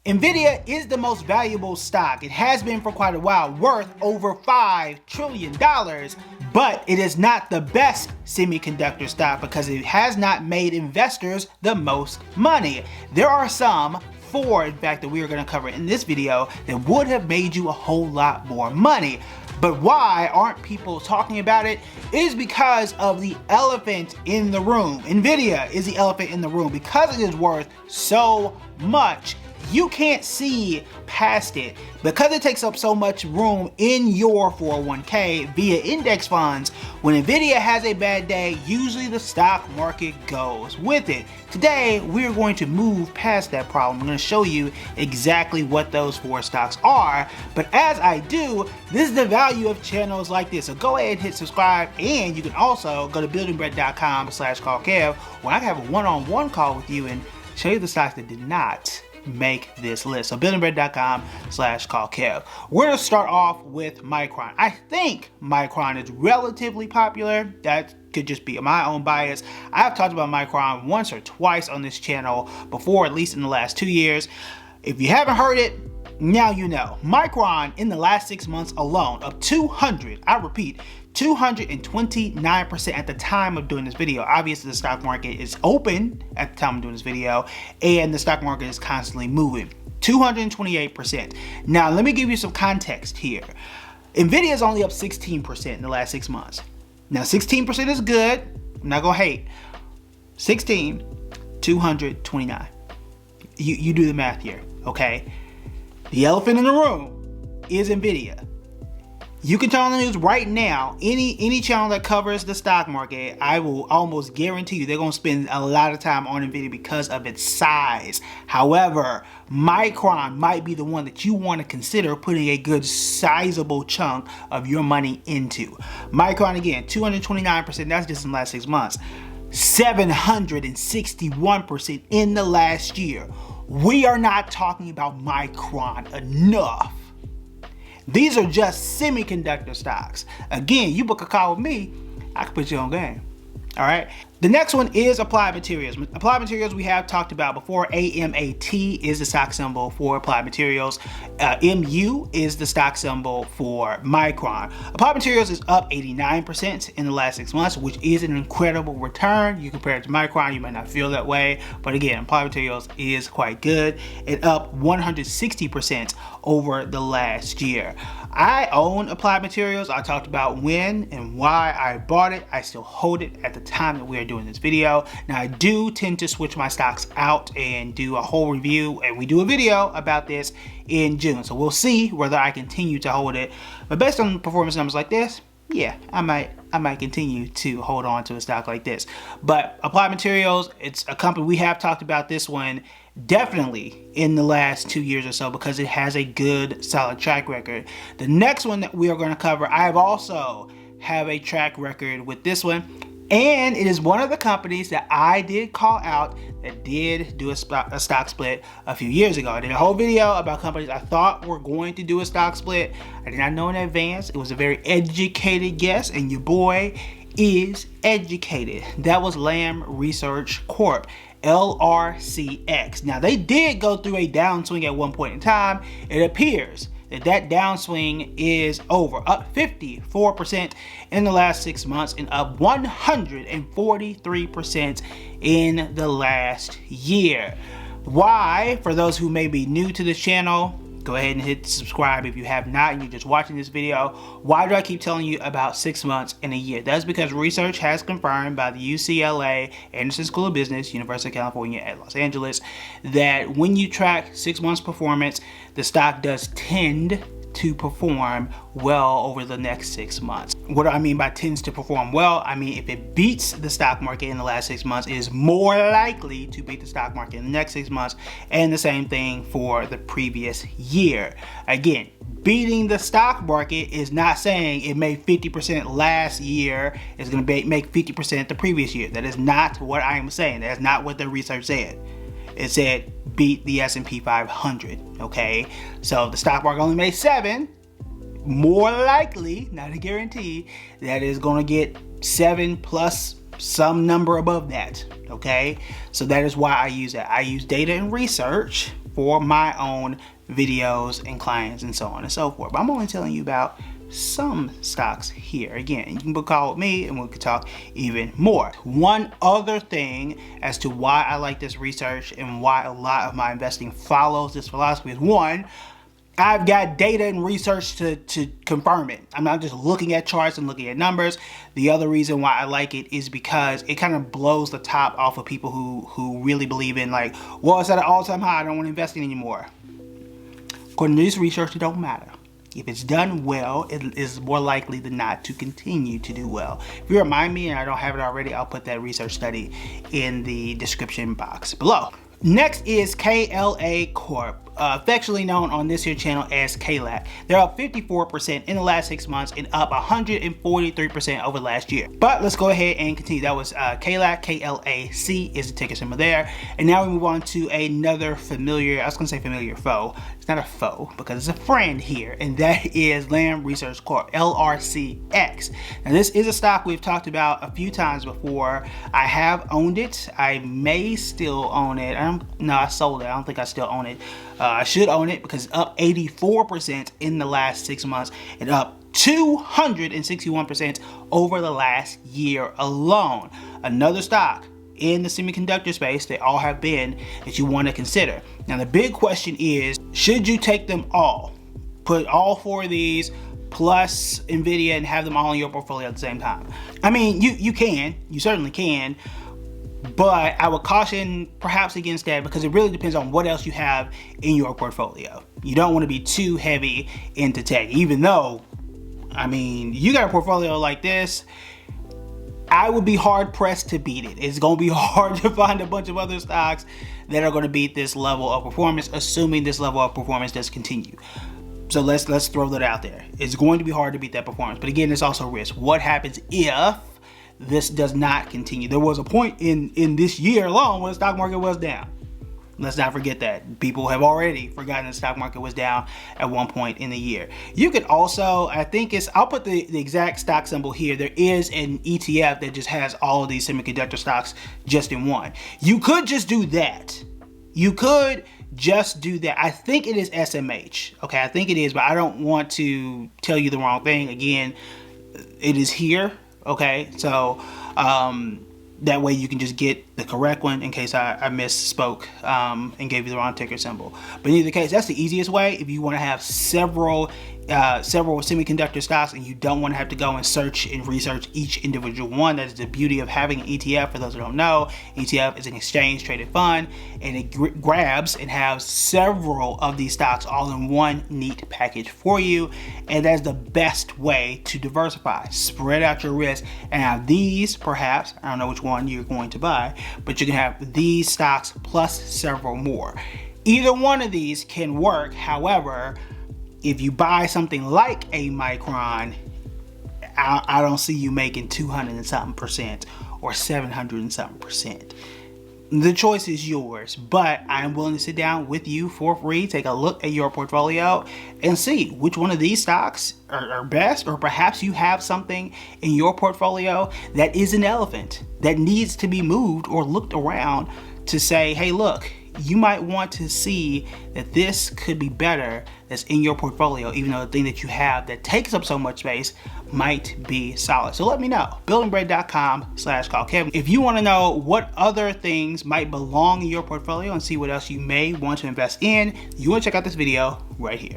Nvidia is the most valuable stock. It has been for quite a while, worth over $5 trillion, but it is not the best semiconductor stock because it has not made investors the most money. There are some, four in fact, that we are going to cover in this video that would have made you a whole lot more money. But why aren't people talking about it? It is because of the elephant in the room. Nvidia is the elephant in the room because it is worth so much. You can't see past it because it takes up so much room in your 401k via index funds. When Nvidia has a bad day, usually the stock market goes with it. Today, we're going to move past that problem. I'm going to show you exactly what those four stocks are. But as I do, this is the value of channels like this. So go ahead and hit subscribe, and you can also go to buildingbread.com/callkev where I can have a one-on-one call with you and show you the stocks that did not make this list. So buildingbread.com/callkev. We're gonna start off with Micron. I think Micron is relatively popular. That could just be my own bias. I've talked about Micron once or twice on this channel before, at least in the last 2 years. If you haven't heard it, now you know. Micron in the last 6 months alone of 229% at the time of doing this video. Obviously, the stock market is open at the time of doing this video, and the stock market is constantly moving. 228%. Now, let me give you some context here. Nvidia is only up 16% in the last 6 months. Now, 16% is good. I'm not gonna hate. 16, 229. You do the math here, okay? The elephant in the room is Nvidia. You can turn on the news right now, any channel that covers the stock market, I will almost guarantee you they're going to spend a lot of time on Nvidia because of its size. However, Micron might be the one that you want to consider putting a good sizable chunk of your money into. Micron, again, 229%, that's just in the last 6 months. 761% in the last year. We are not talking about Micron enough. These are just semiconductor stocks. Again, you book a call with me, I can put you on game. All right. The next one is Applied Materials. Applied Materials we have talked about before. AMAT is the stock symbol for Applied Materials. MU is the stock symbol for Micron. Applied Materials is up 89% in the last 6 months, which is an incredible return. You compare it to Micron, you might not feel that way, but again, Applied Materials is quite good. It up 160% over the last year. I own Applied Materials. I talked about when and why I bought it. I still hold it at the time that we are doing this video. Now, I do tend to switch my stocks out and do a whole review, and we do a video about this in June. So we'll see whether I continue to hold it. But based on performance numbers like this, yeah, I might continue to hold on to a stock like this. But Applied Materials, it's a company we have talked about this one definitely in the last 2 years or so because it has a good solid track record. The next one that we are going to cover, I also have a track record with this one, and it is one of the companies that I did call out that did do a stock split a few years ago. I did a whole video about companies I thought were going to do a stock split. I did not know in advance. It was a very educated guess, and your boy is educated. That was Lam Research Corp, LRCX. Now, they did go through a downswing at one point in time. It appears that downswing is over, up 54% in the last 6 months and up 143% in the last year. Why? For those who may be new to this channel, go ahead and hit subscribe if you have not and you're just watching this video. Why do I keep telling you about 6 months and a year? That's because research has confirmed by the UCLA Anderson School of Business, University of California at Los Angeles, that when you track 6 months performance, the stock does tend to perform well over the next 6 months. What do I mean by tends to perform well? I mean, if it beats the stock market in the last 6 months, it is more likely to beat the stock market in the next 6 months, and the same thing for the previous year. Again, beating the stock market is not saying it made 50% last year, it's going to make 50% the previous year. That is not what I am saying. That is not what the research said. It said beat the S&P 500, okay? So if the stock market only made 7, more likely, not a guarantee, that is going to get 7 plus some number above that, okay? So that is why I use that. I use data and research for my own videos and clients and so on and so forth. But I'm only telling you about some stocks here. Again, you can book a call with me and we could talk even more. One other thing as to why I like this research and why a lot of my investing follows this philosophy is, one, I've got data and research to confirm it. I'm not just looking at charts and looking at numbers. The other reason why I like it is because it kind of blows the top off of people who really believe in, like, well, it's at an all-time high, I don't want to invest in anymore. According to this research, it don't matter. If it's done well, it is more likely than not to continue to do well. If you remind me and I don't have it already, I'll put that research study in the description box below. Next is KLA Corp, affectionately known on this here channel as KLAC. They're up 54% in the last 6 months and up 143% over last year. But let's go ahead and continue. That was KLAC, KLAC is the ticker symbol there. And now we move on to another familiar, I was gonna say familiar foe. It's not a foe because it's a friend here, and that is Lam Research Corp, LRCX. Now this is a stock we've talked about a few times before. I have owned it. I may still own it. No, I sold it. I don't think I still own it. I should own it because it's up 84% in the last 6 months and up 261% over the last year alone. Another stock in the semiconductor space, they all have been, that you want to consider. Now the big question is, should you take them all? Put all 4 of these plus Nvidia and have them all in your portfolio at the same time? I mean, you certainly can. But I would caution perhaps against that because it really depends on what else you have in your portfolio. You don't want to be too heavy into tech, even though, I mean, you got a portfolio like this, I would be hard pressed to beat it. It's going to be hard to find a bunch of other stocks that are going to beat this level of performance, assuming this level of performance does continue. So let's throw that out there. It's going to be hard to beat that performance. But again, there's also risk. What happens if this does not continue? There was a point in this year alone when the stock market was down. Let's not forget that. People have already forgotten the stock market was down at one point in the year. You could also, I think I'll put the exact stock symbol here. There is an ETF that just has all of these semiconductor stocks just in one. You could just do that. You could just do that. I think it is SMH. Okay, I think it is, but I don't want to tell you the wrong thing. Again, it is here. Okay, so that way you can just get the correct one in case I misspoke and gave you the wrong ticker symbol. But in either case, that's the easiest way if you want to have several semiconductor stocks and you don't want to have to go and search and research each individual one. That is the beauty of having an ETF. For those who don't know, ETF is an exchange traded fund, and it grabs and has several of these stocks all in one neat package for you, and that's the best way to diversify. Spread out your risk and have these, perhaps, I don't know which one you're going to buy, but you can have these stocks plus several more. Either one of these can work. However, if you buy something like a Micron, I don't see you making 200 and something% or 700 and something%. The choice is yours, but I'm willing to sit down with you for free, take a look at your portfolio and see which one of these stocks are best, or perhaps you have something in your portfolio that is an elephant that needs to be moved or looked around to say, hey, look, you might want to see that this could be better that's in your portfolio, even though the thing that you have that takes up so much space might be solid. So let me know. buildingbread.com/callkevin. If you want to know what other things might belong in your portfolio and see what else you may want to invest in, you want to check out this video right here.